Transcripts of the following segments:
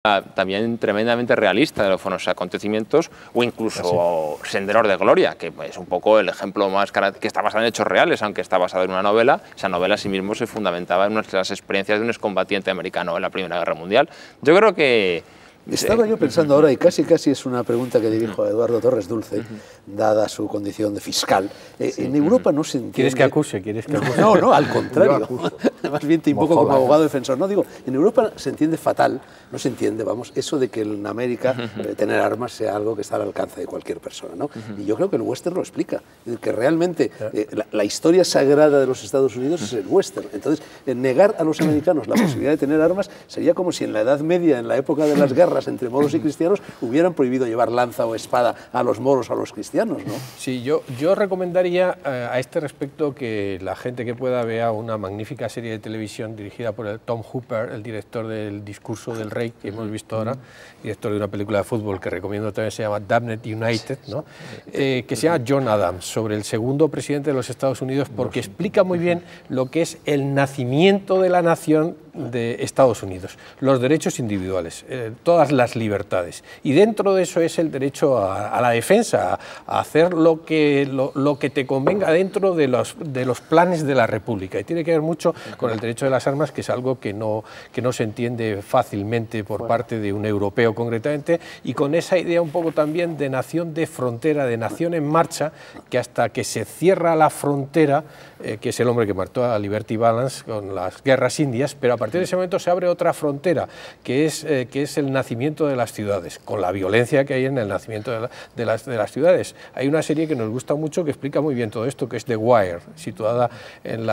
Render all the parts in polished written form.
también tremendamente realista de los acontecimientos, o incluso Senderos de Gloria, que es un poco el ejemplo más que está basado en hechos reales, aunque está basado en una novela. Esa novela sí mismo se fundamentaba en las experiencias de un excombatiente americano en la Primera Guerra Mundial. Yo creo que... Estaba yo pensando ahora, y casi es una pregunta que dirijo a Eduardo Torres Dulce, dada su condición de fiscal. En Europa no se entiende... ¿Quieres que acuse? No, al contrario. Más bien te invoco como abogado defensor. No, digo, en Europa se entiende fatal, no se entiende, vamos, eso de que en América tener armas sea algo que está al alcance de cualquier persona, ¿no? Y yo creo que el western lo explica, que realmente la historia sagrada de los Estados Unidos es el western. Entonces, negar a los americanos la posibilidad de tener armas sería como si en la Edad Media, en la época de las guerras entre moros y cristianos, hubieran prohibido llevar lanza o espada a los moros o a los cristianos, ¿no? Sí, yo recomendaría a este respecto que la gente que pueda vea una magnífica serie de televisión dirigida por el Tom Hooper, el director del Discurso del Rey, que hemos visto ahora, director de una película de fútbol que recomiendo también, se llama Damned United, ¿no? Que se llama John Adams, sobre el segundo presidente de los Estados Unidos, porque explica muy bien lo que es el nacimiento de la nación de Estados Unidos, los derechos individuales, todas las libertades, y dentro de eso es el derecho a la defensa, a hacer lo que te convenga dentro de los planes de la República, y tiene que ver mucho con el derecho de las armas, que es algo que no se entiende fácilmente por parte de un europeo concretamente, y con esa idea un poco también de nación de frontera, de nación en marcha, que hasta que se cierra la frontera, que es el hombre que mató a Liberty Balance con las guerras indias, pero a partir de ese momento se abre otra frontera, que es el nacimiento de las ciudades, con la violencia que hay en el nacimiento de las ciudades. Hay una serie que nos gusta mucho que explica muy bien todo esto, que es The Wire, situada en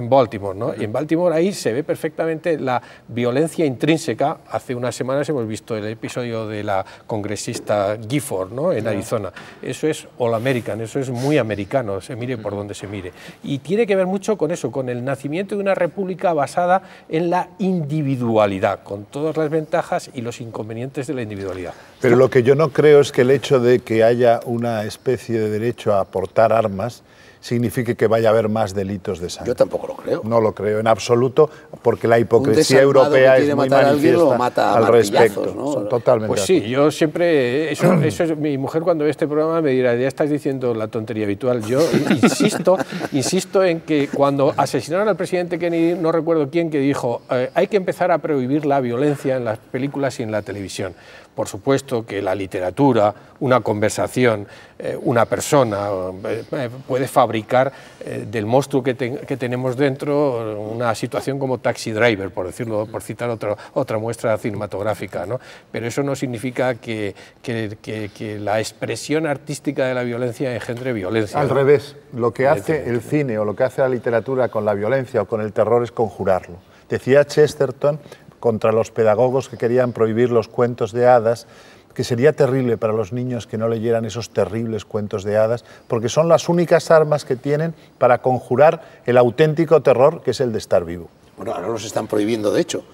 Baltimore, ¿no? Y en Baltimore ahí se ve perfectamente la violencia intrínseca. Hace unas semanas hemos visto el episodio de la congresista Gifford, ¿no? En Arizona. Eso es all American, eso es muy americano, se mire por donde se mire. Y tiene que ver mucho con eso, con el nacimiento de una república basada en la individualidad, con todas las ventajas y los inconvenientes de la individualidad. Pero lo que yo no creo es que el hecho de que haya una especie de derecho a portar armas signifique que vaya a haber más delitos de sangre. Yo tampoco lo creo. No lo creo en absoluto, porque la hipocresía europea es muy manifiesta al respecto. ¿no? Totalmente. Pues sí, yo siempre, eso es, mi mujer cuando ve este programa me dirá, ya estás diciendo la tontería habitual. Yo insisto en que cuando asesinaron al presidente Kennedy, no recuerdo quién, que dijo, hay que empezar a prohibir la violencia en las películas y en la televisión. Por supuesto que la literatura, una conversación, una persona puede fabricar del monstruo que tenemos dentro una situación como Taxi Driver, por decirlo, por citar otra muestra cinematográfica, ¿no? Pero eso no significa que la expresión artística de la violencia engendre violencia. Al revés, lo que hace el cine o lo que hace la literatura con la violencia o con el terror es conjurarlo. Decía Chesterton, contra los pedagogos que querían prohibir los cuentos de hadas, que sería terrible para los niños que no leyeran esos terribles cuentos de hadas, porque son las únicas armas que tienen para conjurar el auténtico terror, que es el de estar vivo. Bueno, ahora los están prohibiendo, de hecho.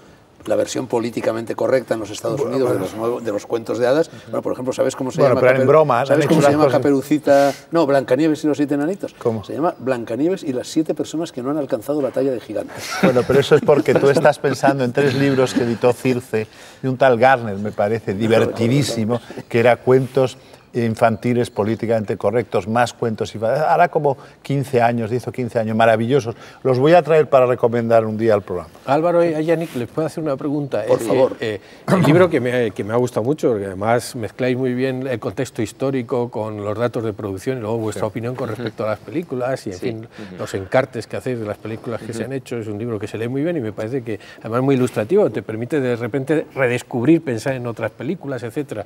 La versión políticamente correcta en los Estados Unidos de los cuentos de hadas. Bueno, por ejemplo, ¿sabes cómo se llama? Pero en broma, ¿sabes cómo se llama Caperucita? No, Blancanieves y los 7 enanitos. ¿Cómo? Se llama Blancanieves y las 7 personas que no han alcanzado la talla de gigantes. Bueno, pero eso es porque tú estás pensando en 3 libros que editó Circe, de un tal Garner, me parece, divertidísimo, que era cuentos infantiles políticamente correctos, más cuentos infantiles. Hará como 15 años, hizo 15 años, maravillosos. Los voy a traer para recomendar un día al programa. Álvaro y a Yannick, ¿les puedo hacer una pregunta? Por favor. El libro que me ha gustado mucho, porque además mezcláis muy bien el contexto histórico con los datos de producción y luego vuestra opinión con respecto a las películas y, en fin, los encartes que hacéis de las películas que se han hecho. Es un libro que se lee muy bien y me parece que, además, muy ilustrativo, te permite de repente redescubrir, pensar en otras películas, etc.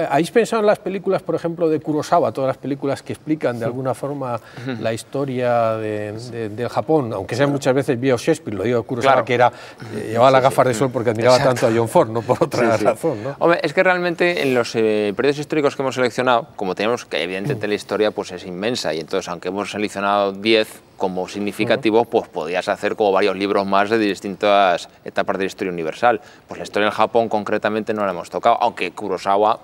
¿Habéis pensado en las películas, por ejemplo, de Kurosawa, todas las películas que explican de alguna forma la historia del Japón, aunque sean muchas veces vía Shakespeare, lo digo Kurosawa, claro, que llevaba las gafas de sol porque admiraba tanto a John Ford, no por otra razón, ¿no? Hombre, es que realmente en los periodos históricos que hemos seleccionado, como tenemos que evidentemente la historia pues es inmensa, y entonces aunque hemos seleccionado 10, como significativos, pues podías hacer como varios libros más de distintas etapas de la historia universal. Pues la historia del Japón concretamente no la hemos tocado, aunque Kurosawa,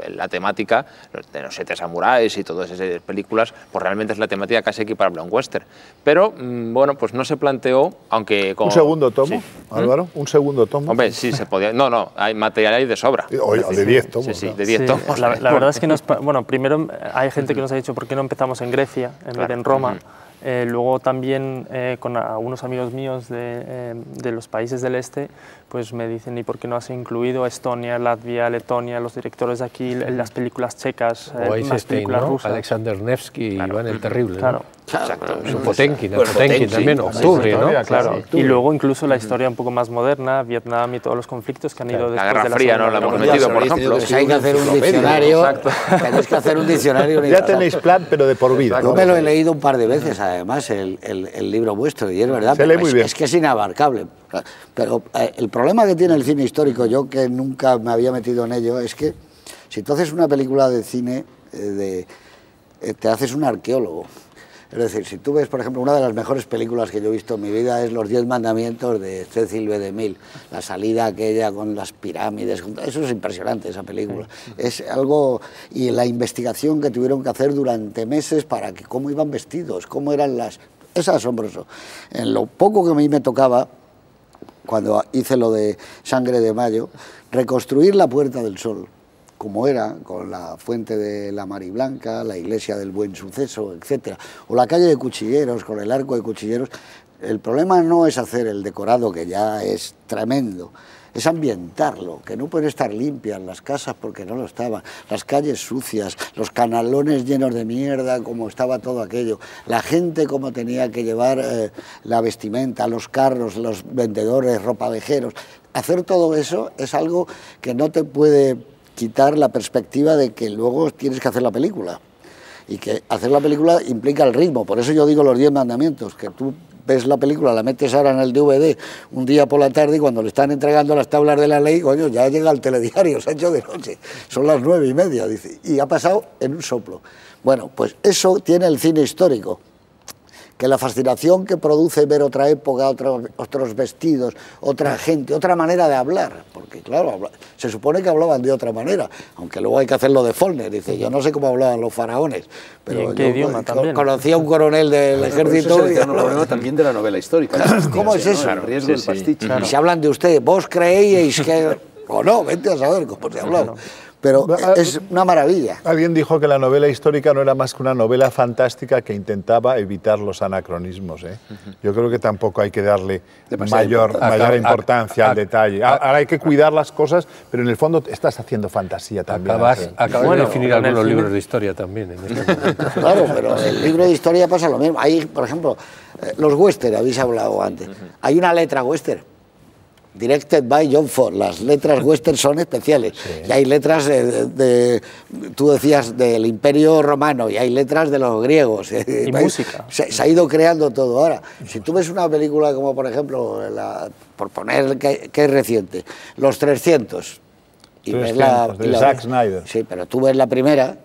la temática de los 7 samuráis y todas esas películas, pues realmente es la temática casi equiparable a un western. Pero, bueno, pues no se planteó, aunque... ¿Un segundo tomo, Álvaro? ¿Un segundo tomo? Hombre, sí, se podía... No, hay material ahí de sobra. O de 10 tomos. Sí, de 10 tomos. La verdad es que bueno, primero hay gente que nos ha dicho por qué no empezamos en Grecia en vez de en Roma. Luego también con algunos amigos míos de los países del este, pues me dicen, ¿y por qué no has incluido Estonia, Latvia, Letonia, los directores de aquí, las películas checas, las películas rusas? Alexander Nevsky y Iván el Terrible. Claro. Exacto. Potenkin también, Octubre, ¿no? Claro. Y luego incluso la historia un poco más moderna, Vietnam y todos los conflictos que han ido después de la Guerra Fría, ¿no? La hemos metido, por ejemplo. Pues hay que hacer un diccionario. Tenéis que hacer un diccionario. Ya tenéis plan, pero de por vida. Yo me lo he leído un par de veces, además, el libro vuestro, y es verdad, se lee muy bien. Es que es inabarcable. Pero el problema que tiene el cine histórico, yo que nunca me había metido en ello, es que si tú haces una película de cine, te haces un arqueólogo. Es decir, si tú ves, por ejemplo, una de las mejores películas que yo he visto en mi vida es Los 10 mandamientos de Cecil B. DeMille, la salida aquella con las pirámides, eso es impresionante, esa película. Es algo, y la investigación que tuvieron que hacer durante meses para que cómo iban vestidos, cómo eran las... Es asombroso. En lo poco que a mí me tocaba, cuando hice lo de Sangre de Mayo, reconstruir la Puerta del Sol, como era, con la fuente de la Mariblanca, la iglesia del Buen Suceso, etc. O la calle de Cuchilleros, con el arco de Cuchilleros. El problema no es hacer el decorado, que ya es tremendo, es ambientarlo, que no pueden estar limpias las casas porque no lo estaban, las calles sucias, los canalones llenos de mierda, como estaba todo aquello, la gente como tenía que llevar la vestimenta, los carros, los vendedores, ropavejeros. Hacer todo eso es algo que no te puede quitar la perspectiva de que luego tienes que hacer la película, y que hacer la película implica el ritmo. Por eso yo digo Los 10 mandamientos, que tú ves la película, la metes ahora en el DVD un día por la tarde, y cuando le están entregando las tablas de la ley, coño, ya llega el telediario, se ha hecho de noche, son las 9:30, dice, y ha pasado en un soplo. Bueno, pues eso tiene el cine histórico, que la fascinación que produce ver otra época, otros vestidos, otra gente, otra manera de hablar, porque claro, se supone que hablaban de otra manera, aunque luego hay que hacerlo de Follner, dice, yo no sé cómo hablaban los faraones, pero ¿y en qué idioma también? Conocí a un coronel del ejército. Es un problema también de la novela histórica. ¿Cómo es eso? El riesgo del pastiche. Y se hablan de usted, vos creíais que... o no, vete a saber cómo se hablaba. Pero es una maravilla. Alguien dijo que la novela histórica no era más que una novela fantástica que intentaba evitar los anacronismos. Yo creo que tampoco hay que darle mayor importancia al detalle. Ahora hay que cuidar las cosas, pero en el fondo estás haciendo fantasía también. Acabas de definir algunos libros de historia también. En este momento. Claro, pero el libro de historia pasa lo mismo. Hay, por ejemplo, los western, habéis hablado antes. Hay una letra western. Directed by John Ford. Las letras western son especiales. Sí. Y hay letras tú decías, del Imperio Romano, y hay letras de los griegos. Y música. Se ha ido creando todo. Ahora, si tú ves una película como, por ejemplo, por poner que es reciente, Los 300, y ves de Zack Snyder. Sí, pero tú ves la primera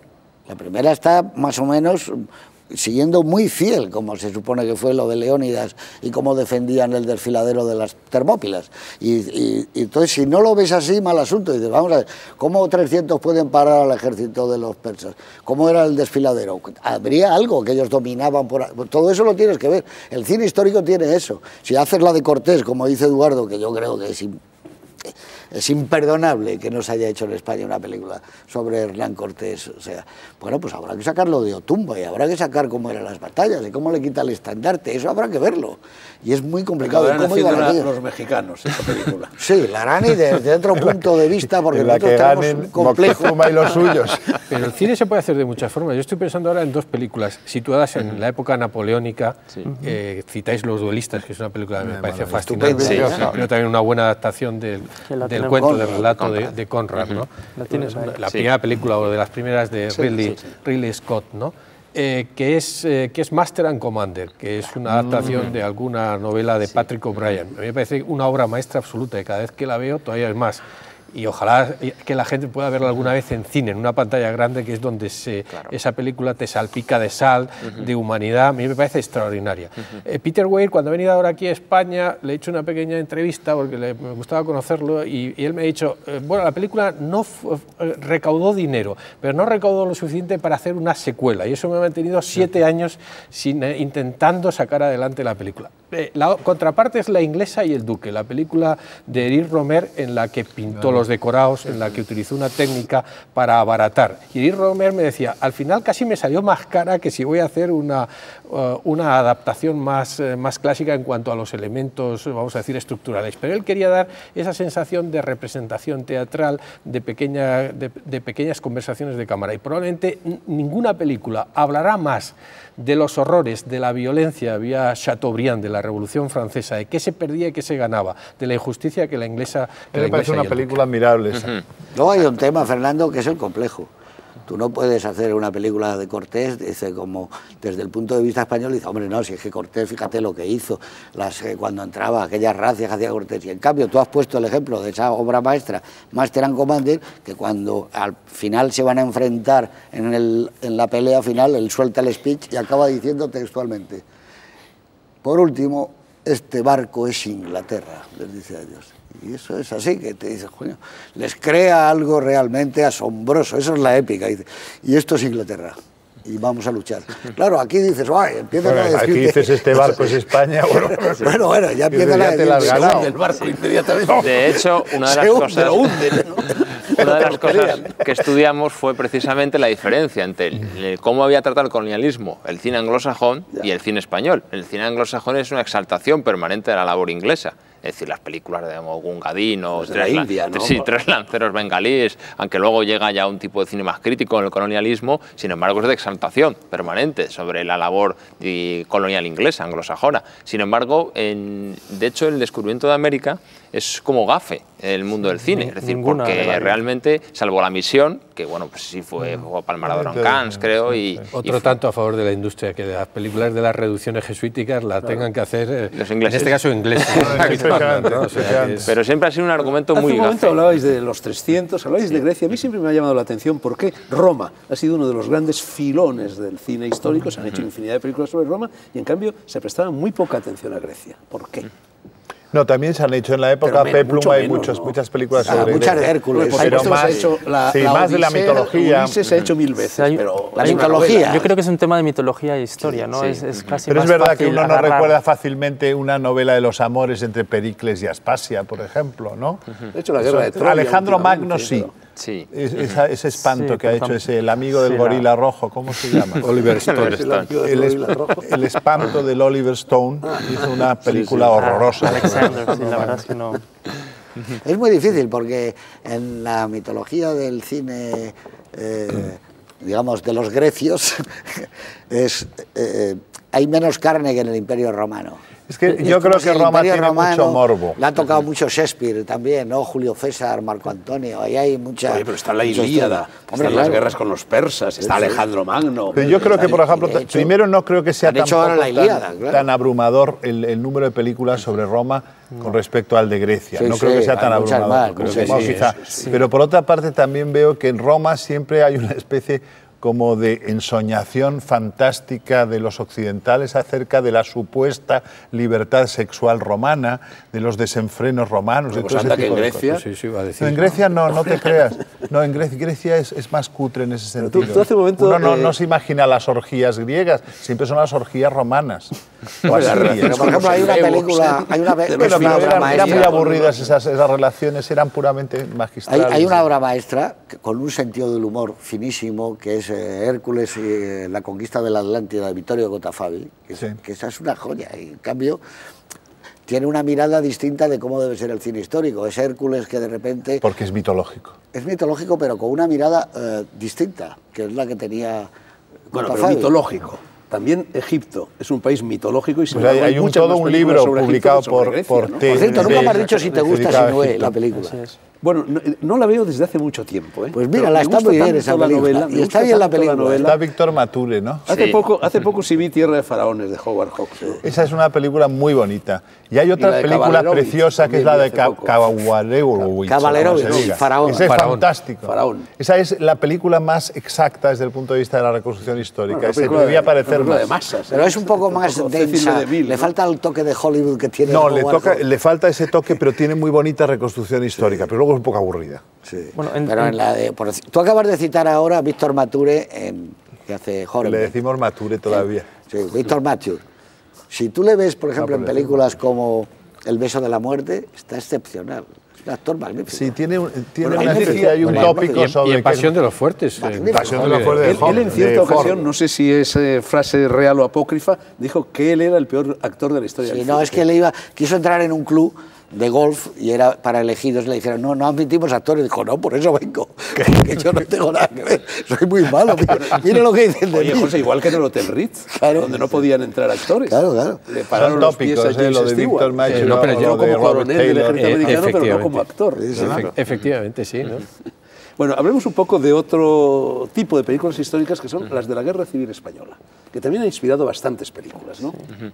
está más o menos siguiendo muy fiel, como se supone que fue lo de Leónidas y cómo defendían el desfiladero de las Termópilas. Y entonces, si no lo ves así, mal asunto. Y dices, vamos a ver, ¿cómo 300 pueden parar al ejército de los persas? ¿Cómo era el desfiladero? ¿Habría algo que ellos dominaban? Todo eso lo tienes que ver. El cine histórico tiene eso. Si haces la de Cortés, como dice Eduardo, que yo creo que es imperdonable que no se haya hecho en España una película sobre Hernán Cortés. O sea, bueno, pues habrá que sacarlo de Otumba, y habrá que sacar cómo eran las batallas y cómo le quita el estandarte. Eso habrá que verlo. Y es muy complicado. ¿Cómo iban los mexicanos esa película? Sí, la harán, y desde otro punto de vista, porque nosotros tenemos un complejo. Y los suyos. Pero el cine se puede hacer de muchas formas. Yo estoy pensando ahora en dos películas situadas en la época napoleónica. Citáis Los duelistas, que es una película que me parece fascinante. Sí, pero también una buena adaptación del cuento, del relato de Conrad, ¿no? La primera película, o de las primeras de Ridley Scott, ¿no? Que es Master and Commander, que es una adaptación de alguna novela de Patrick O'Brian. A mí me parece una obra maestra absoluta, y cada vez que la veo todavía es más. y ojalá que la gente pueda verla alguna vez en cine, en una pantalla grande, que es donde esa película te salpica de sal, de humanidad. A mí me parece extraordinaria. Peter Weir, cuando ha venido ahora aquí a España, le he hecho una pequeña entrevista porque me gustaba conocerlo y él me ha dicho, bueno, la película no recaudó dinero, pero no recaudó lo suficiente para hacer una secuela, y eso me ha mantenido 7 años intentando sacar adelante la película. La contraparte es La inglesa y el duque, la película de Eric Romer, en la que pintó los decorados, en la que utilizó una técnica para abaratar. Y Eric Romer me decía, al final casi me salió más cara que si voy a hacer una adaptación más clásica en cuanto a los elementos, vamos a decir, estructurales. Pero él quería dar esa sensación de representación teatral, de pequeñas conversaciones de cámara. Y probablemente ninguna película hablará más de los horrores, de la violencia vía Chateaubriand, de la Revolución Francesa, de qué se perdía y qué se ganaba, de la injusticia que la inglesa... Me parece una película admirable esa. Luego hay un tema, Fernando, que es el complejo. Tú no puedes hacer una película de Cortés, dice, como desde el punto de vista español, dice, hombre, no, si es que Cortés, fíjate lo que hizo, cuando entraba, aquellas racias que hacía Cortés. Y en cambio, tú has puesto el ejemplo de esa obra maestra, Master and Commander, que cuando al final se van a enfrentar en la pelea final, él suelta el speech y acaba diciendo textualmente, por último, este barco es Inglaterra, les dice a ellos. Y eso es así, que te dice, coño, les crea algo realmente asombroso, eso es la épica, dice, y esto es Inglaterra, y vamos a luchar. Claro, aquí dices, ¡ay! Empiezan a decir... Aquí dices, este barco es España, bueno, ya empiezan a decir... el barco inmediatamente. De hecho, una de las cosas que estudiamos fue precisamente la diferencia entre cómo había tratado el colonialismo el cine anglosajón y el cine español. El cine anglosajón es una exaltación permanente de la labor inglesa. Es decir, las películas de Gungadin o Tres lanceros bengalíes, aunque luego llega ya un tipo de cine más crítico en el colonialismo, sin embargo es de exaltación permanente sobre la labor colonial inglesa, anglosajona. Sin embargo, de hecho, el descubrimiento de América es como gafe en el mundo del cine, es decir, porque realmente, salvo La misión, que bueno, pues sí fue palmarador en Cannes, creo, Otro tanto a favor de la industria, que las películas de las reducciones jesuíticas la tengan que hacer, los ingleses. En este caso ingleses. ¿no? O sea, pero siempre ha sido un argumento muy gafe. Hace un momento hablabais de los 300, hablabais de Grecia. A mí siempre me ha llamado la atención porque Roma ha sido uno de los grandes filones del cine histórico. Se han hecho infinidad de películas sobre Roma y en cambio se prestaba muy poca atención a Grecia. ¿Por qué? No, también se han hecho en la época Peplum, hay muchas películas sobre muchas de Hércules. Pero más de la mitología. Ulises se ha hecho 1000 veces, pero la mitología. Yo creo que es un tema de mitología e historia, ¿no? Es casi pero más es verdad fácil que uno no agarrar. recuerda fácilmente una novela de los amores entre Pericles y Aspasia, por ejemplo, ¿no? De hecho, la guerra de Troya. Alejandro Magno sí. Sí. Ese espanto que ha hecho el amigo del gorila rojo, ¿cómo se llama? Oliver Stone. El espanto del Oliver Stone hizo una película horrorosa. Alexander, sí, la verdad es que no. Es muy difícil porque en la mitología del cine, digamos, de los grecios, hay menos carne que en el Imperio Romano. Es que yo creo que Roma tiene mucho morbo. Le ha tocado mucho Shakespeare también, ¿no? Julio César, Marco Antonio, ahí hay mucha... Oye, pero está la Ilíada, están las guerras con los persas, está Alejandro Magno... Pero yo creo que, por ejemplo, primero no creo que sea tan abrumador el número de películas sobre Roma con respecto al de Grecia. No creo que sea tan abrumador. Pero por otra parte también veo que en Roma siempre hay una especie como de ensoñación fantástica de los occidentales acerca de la supuesta libertad sexual romana, de los desenfrenos romanos. Pues anda que en Grecia... No, en Grecia no te creas. No, en Grecia es más cutre en ese sentido. Tú hace un momento, uno no se imagina las orgías griegas, siempre son las orgías romanas. Pero, por ejemplo, hay una película... Eran muy aburridas esas relaciones, eran puramente magistrales. Hay una obra maestra con un sentido del humor finísimo, que es Hércules y la conquista de la Atlántida de Vittorio Gotafavi, que esa es una joya, y en cambio tiene una mirada distinta de cómo debe ser el cine histórico. Es Hércules que de repente... Porque es mitológico. Es mitológico, pero con una mirada distinta, que es la que tenía Gotafavi. Pero mitológico. También Egipto es un país mitológico y pues hay todo un libro publicado por Grecia, ¿no? Por cierto, nunca me has dicho si te gusta Sinué, la película. Bueno, no la veo desde hace mucho tiempo. Pues mira, está muy bien esa película. Y está bien la película. Está Víctor Mature, ¿no? Hace poco sí vi Tierra de Faraones de Howard Hawks. Esa es una película muy bonita. Y hay otra película preciosa que es la de Caballerovich. Faraón. Ese es fantástico. Faraón. Esa es la película más exacta desde el punto de vista de la reconstrucción histórica. Se debía parecer más. De masas, pero es un poco más densa. Le falta el toque de Hollywood que tiene. No, le falta ese toque, pero tiene muy bonita reconstrucción histórica. Pero luego es un poco aburrida. Sí. Bueno, pero en la de, tú acabas de citar ahora a Víctor Mature, que hace Horror. Le decimos Mature todavía. Sí, Víctor Mature. Si tú le ves, por ejemplo, en películas como El beso de la muerte, está excepcional. Es un actor magnífico. Sí, tiene una energía y un tópico sobre... Y en Pasión de los Fuertes. Pasión de los Fuertes. Él en cierta ocasión, no sé si es frase real o apócrifa, dijo que él era el peor actor de la historia. Sí, no, es que quiso entrar en un club de golf y era para elegidos, le dijeron, no admitimos actores, dijo, no, por eso vengo, que yo no tengo nada que ver, soy muy malo, mira lo que dicen de Oye, mí. José, igual que en el Hotel Ritz, claro, donde no podían entrar actores. Claro. Le pararon los pies a James lo de Víctor Mature, no, pero yo como coronel del ejército americano, pero no como actor. Efectivamente, sí, ¿no? Bueno, hablemos un poco de otro tipo de películas históricas que son las de la Guerra Civil Española, que también ha inspirado bastantes películas, ¿no? Sí.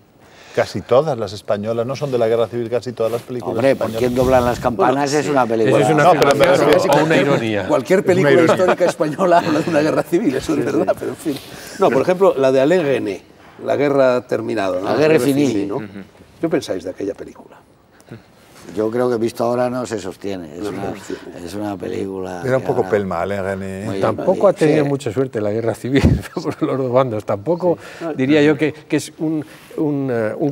Casi todas las españolas, no son de la Guerra Civil, casi todas las películas. Hombre, ¿por quién doblan las campanas? Es una película. Eso es una afirmación o una ironía. Cualquier película histórica española habla de una guerra civil, eso es verdad, pero en fin. No, por ejemplo, la de Alain Resnais, La guerra terminada, ¿no? La guerra finí, ¿no? ¿Qué pensáis de aquella película? Yo creo que visto ahora no se sostiene. Es una película... Era un poco pelma, Alain Resnais. Tampoco ha tenido mucha suerte la guerra civil por los dos bandos. Tampoco diría yo que es un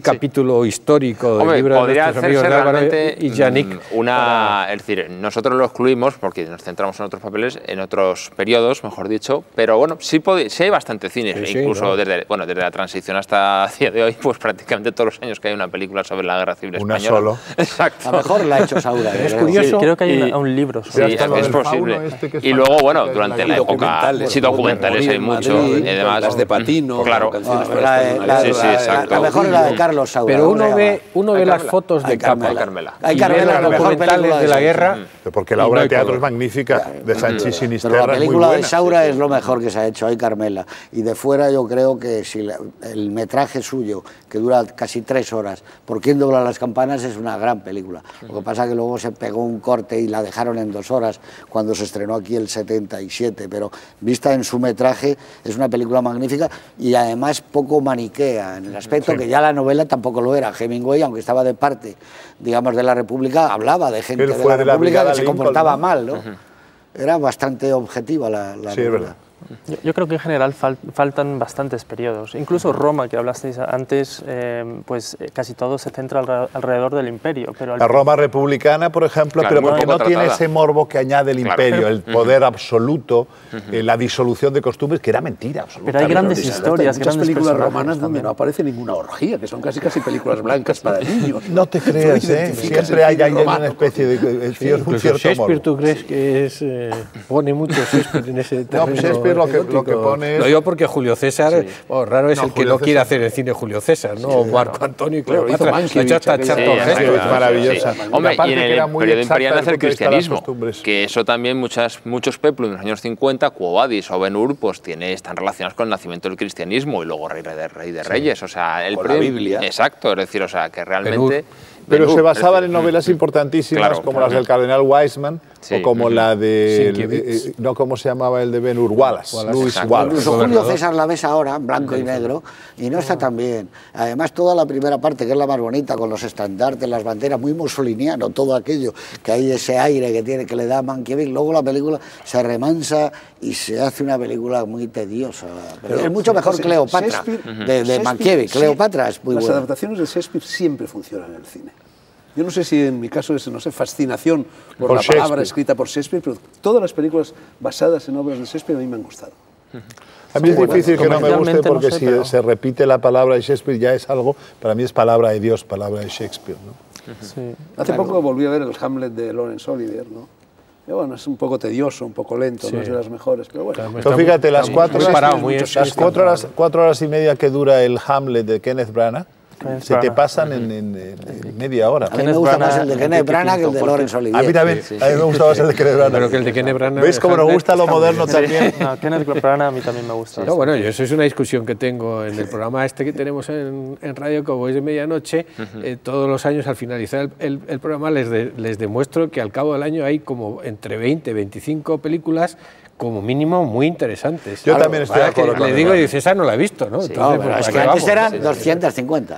capítulo histórico del libro de nuestros amigos de Álvaro y Yannick. Es decir, nosotros lo excluimos porque nos centramos en otros papeles, en otros periodos, mejor dicho, pero bueno, sí hay bastante cine, incluso desde la transición hasta el día de hoy, pues prácticamente todos los años que hay una película sobre la guerra civil española. Una solo. Exacto. A lo mejor la ha hecho Saura. Es curioso. Creo que hay un libro. Sí, es posible. Y luego, bueno, durante la época, sí, documentales hay mucho. Y además, las de Patino, claro. La mejor es la de Carlos Saura. Pero uno ve las fotos de Carmela. Hay Carmela, los documentales de la guerra. Porque la obra de teatro es magnífica, de Sanchís Sinisterra. Pero la película de Saura es lo mejor que se ha hecho, hay Carmela. Y de fuera yo creo que si el metraje suyo, que dura casi 3 horas, ¿Por quién dobla las campanas? Es una gran película. Lo que pasa es que luego se pegó un corte y la dejaron en 2 horas cuando se estrenó aquí el 77, pero vista en su metraje es una película magnífica y además poco maniquea, en el aspecto que ya la novela tampoco lo era. Hemingway, aunque estaba de parte, digamos, de la República, hablaba de gente de la República que se comportaba mal, ¿no? Era bastante objetiva la sí, es verdad. Yo creo que en general faltan bastantes periodos. Incluso Roma, que hablasteis antes, pues casi todo se centra alrededor del imperio. Pero la Roma republicana, por ejemplo, claro, pero porque no tiene ese morbo que añade el imperio, el poder absoluto, la disolución de costumbres, que era mentira absoluta. Pero hay grandes historias, muchas películas romanas donde no aparece ninguna orgía, que son casi películas blancas para niños. No te creas, siempre hay una especie de un cierto Shakespeare, morbo. ¿tú crees que pone mucho Shakespeare en ese terreno? No, Shakespeare lo que pone es... Lo digo porque Julio César, raro es el que no quiere hacer el cine Julio César, ¿no? O Marco Antonio y Cleopatra. Lo ha hecho hasta Charlton Heston. Es maravillosa. Hombre, y en el periodo imperial nace el cristianismo, que eso también muchos peplum en los años 50, Quo Vadis o Ben-Hur, pues están relacionados con el nacimiento del cristianismo y luego Rey de Reyes, o sea, el la Biblia. Exacto, es decir, o sea, que realmente... Pero se basaban en novelas importantísimas como las del cardenal Wiseman o como la de... no, ¿cómo se llamaba el de Ben-Hur? Wallace. Louis Wallace. Incluso Julio César la ves ahora, en blanco y negro, y no está tan bien. Además, toda la primera parte, que es la más bonita, con los estandartes, las banderas, muy mussoliniano, todo aquello, que hay ese aire que le da Mankiewicz. Luego la película se remansa y se hace una película muy tediosa. Pero es mucho mejor Cleopatra, de Mankiewicz. Cleopatra es muy buena. Las adaptaciones de Shakespeare siempre funcionan en el cine. Yo no sé si en mi caso es, fascinación por la palabra escrita por Shakespeare, pero todas las películas basadas en obras de Shakespeare a mí me han gustado. A mí es difícil que no me guste porque si se repite la palabra de Shakespeare ya es algo, para mí es palabra de Dios, palabra de Shakespeare, ¿no? Sí. Hace poco volví a ver el Hamlet de Laurence Olivier, ¿no? Y bueno, es un poco tedioso, un poco lento, no es de las mejores, pero bueno. Pero fíjate, las 4 horas y media que dura el Hamlet de Kenneth Branagh, Se te pasan en media hora. A mí me gusta más el de Kenneth Branagh que el de Laurence Olivier. A mí también, a mí me gusta más el de Kenneth Branagh. Pero que el de Kenneth Branagh... ¿Ves cómo nos gusta lo moderno también? No, Kenneth Branagh a mí también me gusta. No, bueno, eso es una discusión que tengo en el programa este que tenemos en Radio Cowboys de Medianoche. Todos los años, al finalizar el programa, les demuestro que al cabo del año hay como entre 20 y 25 películas como mínimo muy interesantes. Yo también estoy de acuerdo con Le digo y dice, esa no la he visto, ¿no? Sí. Entonces, No, pero es que antes eran 250.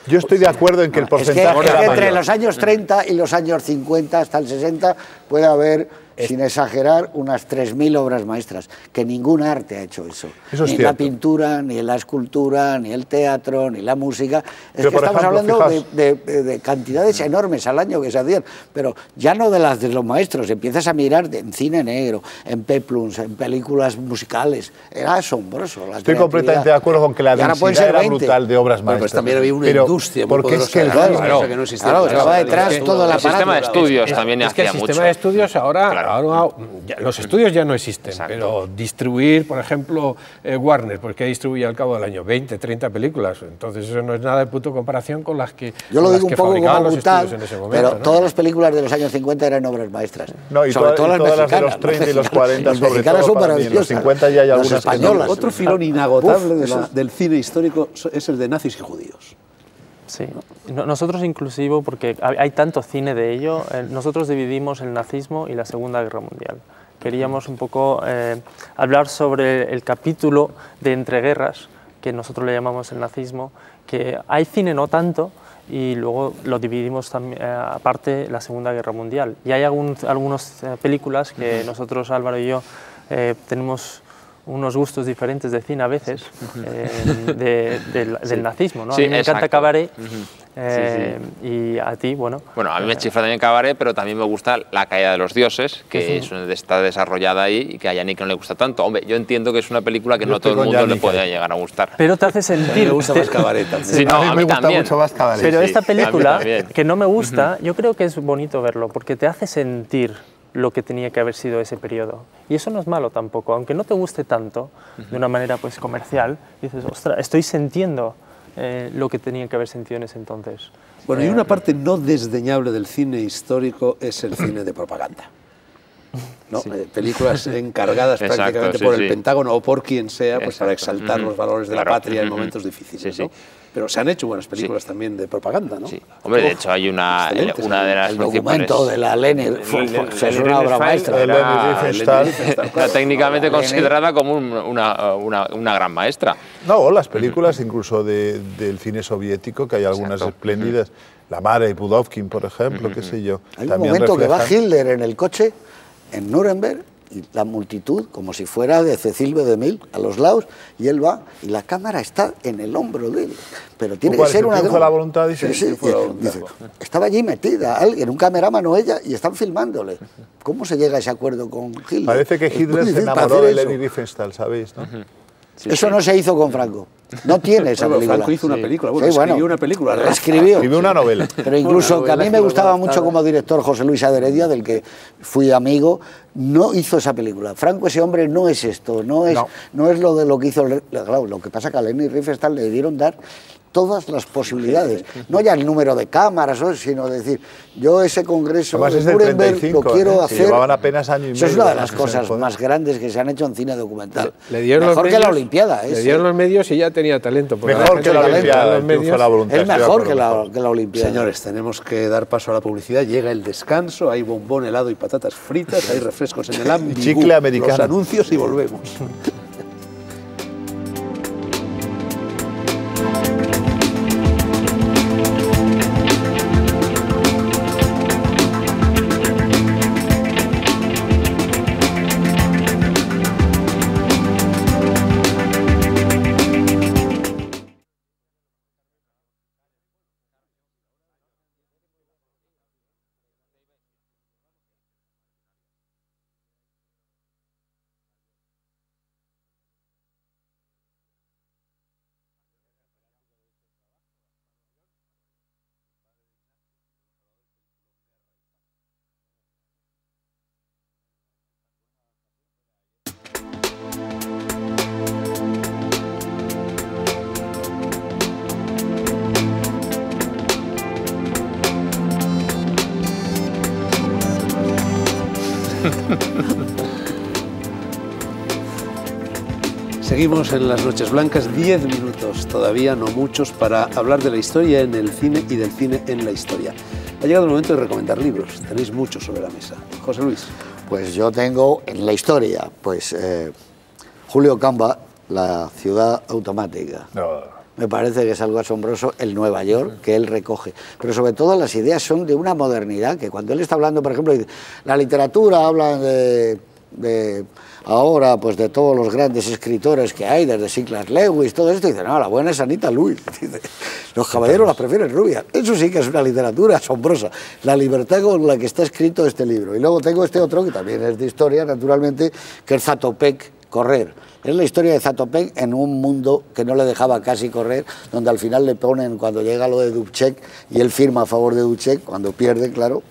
Yo estoy de acuerdo en que el porcentaje es que era entre mayor. los años 30 y los años 50 hasta el 60 puede haber, sin exagerar, unas 3.000 obras maestras, que ningún arte ha hecho eso. Eso es ni cierto. la pintura, ni la escultura, ni el teatro, ni la música. Es Pero, que por estamos ejemplo, hablando fijaos- de cantidades enormes al año que se hacían, pero ya no de las de los maestros, empiezas a mirar en cine negro, en peplums, en películas musicales. Era asombroso. La Estoy creatividad. completamente de acuerdo con que la Y ahora pueden densidad ser era 20. brutal de obras Bueno, maestras. pues también había una Pero industria muy porque es que el poderosa, cine- claro, que no existía. Claro, estaba detrás el todo el El sistema de aparato. estudios también Es que hacía el mucho. sistema de estudios ahora, Claro. los estudios ya no existen, Exacto. pero distribuir, por ejemplo, Warner, pues que distribuye al cabo del año 20, 30 películas, entonces eso no es nada de punto comparación con las que Yo lo con las digo un que poco fabricaban como los brutal, estudios en ese momento, pero ¿no? todas las películas de los años 50 eran obras maestras. No, y sobre todo todas las de los mexicanas. 30 y los 40, Las sobre mexicanas todo son para mí. En los maravillosas. 50 ya hay Las algunas que no. españolas. Otro filón inagotable Uf, del cine histórico es el de nazis y judíos. Sí, nosotros inclusive, porque hay tanto cine de ello, nosotros dividimos el nazismo y la Segunda Guerra Mundial. Queríamos un poco hablar sobre el capítulo de entreguerras, que nosotros le llamamos el nazismo, que hay cine no tanto, y luego lo dividimos también, aparte la Segunda Guerra Mundial. Y hay algunas películas que nosotros, Álvaro y yo, tenemos unos gustos diferentes de cine a veces, del nazismo, ¿no? Sí, a mí me encanta exacto. Cabaret, Sí. y a ti, bueno... Bueno, a mí me chifla también Cabaret, pero también me gusta La caída de los dioses, que está desarrollada ahí y que a Yannick no le gusta tanto. Hombre, yo entiendo que es una película que Yo no a todo estoy el con mundo le Yannick puede ahí. llegar a gustar. Pero te hace sentir... Me gusta más Cabaret también. Sí, no, a mí me gusta también. mucho más Cabaret. Pero Sí, esta a mí película, también. que no me gusta, yo creo que es bonito verlo, porque te hace sentir lo que tenía que haber sido ese periodo. Y eso no es malo tampoco, aunque no te guste tanto, de una manera pues comercial, dices, ostras, estoy sintiendo lo que tenía que haber sentido en ese entonces. Bueno, y una parte no desdeñable del cine histórico es el cine de propaganda. ¿No? Películas encargadas Exacto, prácticamente sí, por sí. el Pentágono o por quien sea, pues para Exacto. exaltar los valores de la Claro. patria en momentos difíciles. Sí, sí. ¿no? Pero se han hecho buenas películas también de propaganda, ¿no? Sí. Hombre, de hecho hay una de las El principales... documento de la Leni es una obra maestra. El Leni Riefenstahl. Está técnicamente considerada como una gran maestra. No, las películas incluso del cine soviético, que hay algunas Exacto. espléndidas. La Mare y Pudovkin, por ejemplo, qué sé yo. Hay un también momento que va reflejan- Hitler en el coche en Nuremberg y la multitud, como si fuera de Cecilio de Mil, a los lados, y él va y la cámara está en el hombro de él. Pero tiene que ¿Cuál es ser el una... triunfo de la voluntad? Dice, Sí, sí, triunfo de la voluntad. dice, estaba allí metida alguien, un cameraman o ella, y están filmándole. ¿Cómo se llega a ese acuerdo con Hitler? Parece que Es muy Hitler se difícil para enamoró hacer de eso. Leni Riefenstahl, ¿sabéis? ¿no? Eso no se hizo con Franco. No tiene esa Bueno, película. Franco hizo una película, bueno, Sí, escribió una película. Escribió. Escribió una novela. Pero incluso Una que a novela mí que me luego gustaba adaptada. mucho como director José Luis Aderedia, del que fui amigo, no hizo esa película. Franco, ese hombre no es esto, no es lo de lo que hizo. Claro, lo que pasa que a Leni Riefenstahl le debieron dar todas las posibilidades, no ya el número de cámaras, sino decir, yo ese congreso Además de es del Nuremberg 35, lo quiero ¿eh? hacer. Se llevaban apenas año y Eso es medio una de de las que se cosas joder. más grandes que se han hecho en cine documental. Le dieron Mejor los que la medios- Olimpiada. Le dieron los medios y ya tenía talento. porque Mejor gente que la que le Olimpiada, dan el los triunfo de medios... la voluntad. Es estoy de mejor acuerdo, que la Olimpiada. Señores, tenemos que dar paso a la publicidad. Llega el descanso, hay bombón, helado y patatas fritas, hay refrescos en el ámbito, chicle americano. los anuncios y volvemos. Seguimos en las Noches Blancas, 10 minutos, todavía no muchos, para hablar de la historia en el cine y del cine en la historia. Ha llegado el momento de recomendar libros, tenéis muchos sobre la mesa. José Luis. Pues yo tengo en la historia, Julio Camba, La ciudad automática. Me parece que es algo asombroso el Nueva York que él recoge. Pero sobre todo las ideas son de una modernidad que cuando él está hablando, por ejemplo, la literatura habla de ahora, pues de todos los grandes escritores que hay, desde Sinclair Lewis, todo esto, y dice, no, la buena es Anita Loos. Dice, los caballeros las prefieren rubias. Eso sí que es una literatura asombrosa, la libertad con la que está escrito este libro. Y luego tengo este otro, que también es de historia, naturalmente, que es Zatopek, Correr. Es la historia de Zatopek en un mundo que no le dejaba casi correr, donde al final le ponen, cuando llega lo de Dubček, y él firma a favor de Dubček, cuando pierde, claro,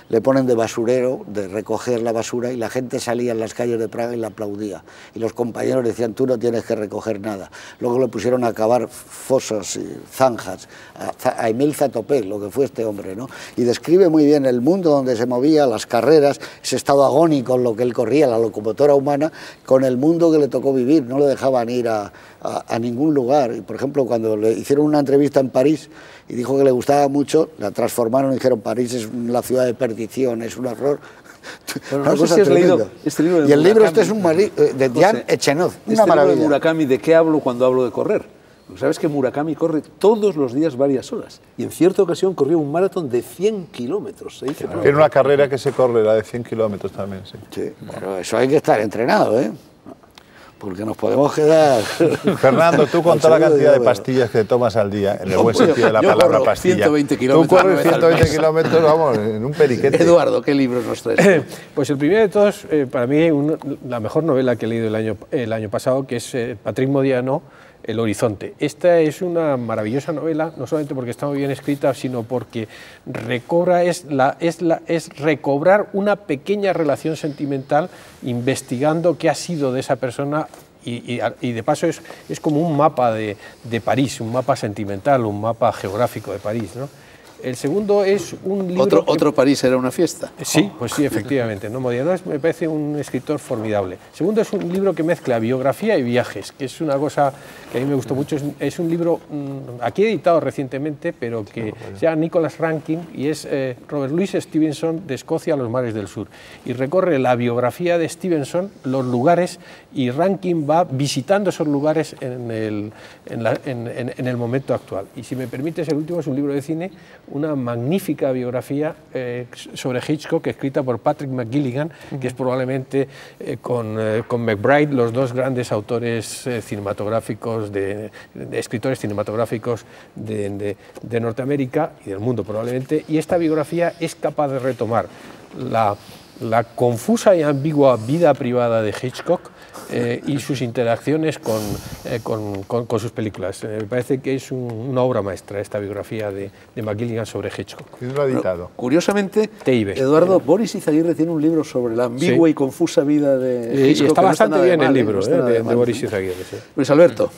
le ponen de basurero, de recoger la basura, y la gente salía en las calles de Praga y le aplaudía. Y los compañeros decían, tú no tienes que recoger nada. Luego le pusieron a cavar fosas y zanjas a Emil Zatopek, lo que fue este hombre, ¿no? Y describe muy bien el mundo donde se movía, las carreras, ese estado agónico en lo que él corría, la locomotora humana, con el mundo que le tocó vivir. No le dejaban ir a ningún lugar. Y, por ejemplo, cuando le hicieron una entrevista en París y dijo que le gustaba mucho, la transformaron y dijeron, París es la ciudad de perdición, es un horror. Bueno, no sé si has leído este libro de y el Murakami, libro este es un de Jan Echenov, una maravilla. maravilla. De Murakami, ¿de qué hablo cuando hablo de correr? Porque sabes que Murakami corre todos los días varias horas, y en cierta ocasión corrió un maratón de 100 kilómetros. Tiene una carrera que se corre, la de 100 kilómetros también, sí. Sí, pero eso hay que estar entrenado, ¿eh? Porque nos podemos quedar... Fernando, tú con toda la cantidad de pastillas que tomas al día, en el buen sentido de la palabra pastilla, 120 kilómetros. Tú corres 120 kilómetros, vamos, en un periquete. Eduardo, ¿qué libros nos traes? Pues el primero de todos, para mí, la mejor novela que he leído el año pasado, que es Patrick Modiano, El Horizonte. Esta es una maravillosa novela, no solamente porque está muy bien escrita, sino porque es recobrar una pequeña relación sentimental investigando qué ha sido de esa persona y de paso es como un mapa de París, un mapa sentimental, un mapa geográfico de París, ¿no? El segundo es un libro... ¿Otro París era una fiesta? Sí, pues sí, efectivamente. ¿No? Modiano me parece un escritor formidable. El segundo es un libro que mezcla biografía y viajes, que es una cosa que a mí me gustó mucho. Es un libro aquí editado recientemente, pero que se llama Nicholas Rankin, y es Robert Louis Stevenson, de Escocia a los mares del sur. Y recorre la biografía de Stevenson, los lugares, y Rankin va visitando esos lugares en el momento actual. Y si me permites, el último es un libro de cine, una magnífica biografía sobre Hitchcock, escrita por Patrick McGilligan, que es probablemente con McBride los dos grandes autores cinematográficos, escritores cinematográficos de Norteamérica y del mundo probablemente, y esta biografía es capaz de retomar la confusa y ambigua vida privada de Hitchcock y sus interacciones con sus películas. Me parece que es una obra maestra esta biografía de McGilligan sobre Hitchcock. ¿Quién lo ha editado? Bueno, curiosamente, TIB. Eduardo, Boris Izaguirre tiene un libro sobre la ambigua y confusa vida de Hitchcock. Está bastante no bien mal, el libro de mal. Boris Izaguirre. Sí. Luis Alberto.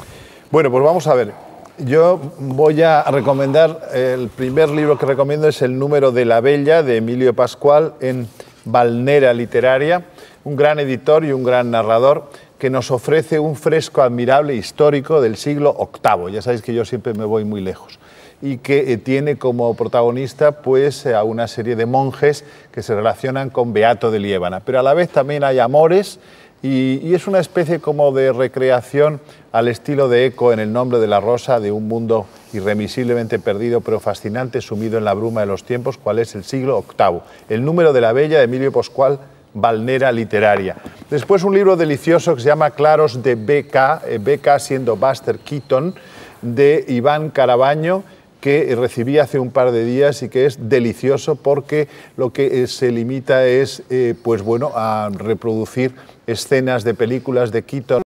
Bueno, pues vamos a ver. Yo voy a recomendar, el primer libro que recomiendo es El número de la Bella, de Emilio Pascual, en Balnera Literaria, un gran editor y un gran narrador que nos ofrece un fresco admirable histórico del siglo VIII. Ya sabéis que yo siempre me voy muy lejos. Y que tiene como protagonista pues, a una serie de monjes que se relacionan con Beato de Liébana. Pero a la vez también hay amores y es una especie como de recreación al estilo de Eco en El nombre de la rosa, de un mundo irremisiblemente perdido pero fascinante, sumido en la bruma de los tiempos, cual es el siglo VIII. El número de la Bella, de Emilio Pascual, Balnera Literaria. Después un libro delicioso que se llama Claros de B.K., B.K. siendo Buster Keaton, de Iván Carabaño, que recibí hace un par de días y que es delicioso porque lo que se limita es pues bueno, a reproducir escenas de películas de Keaton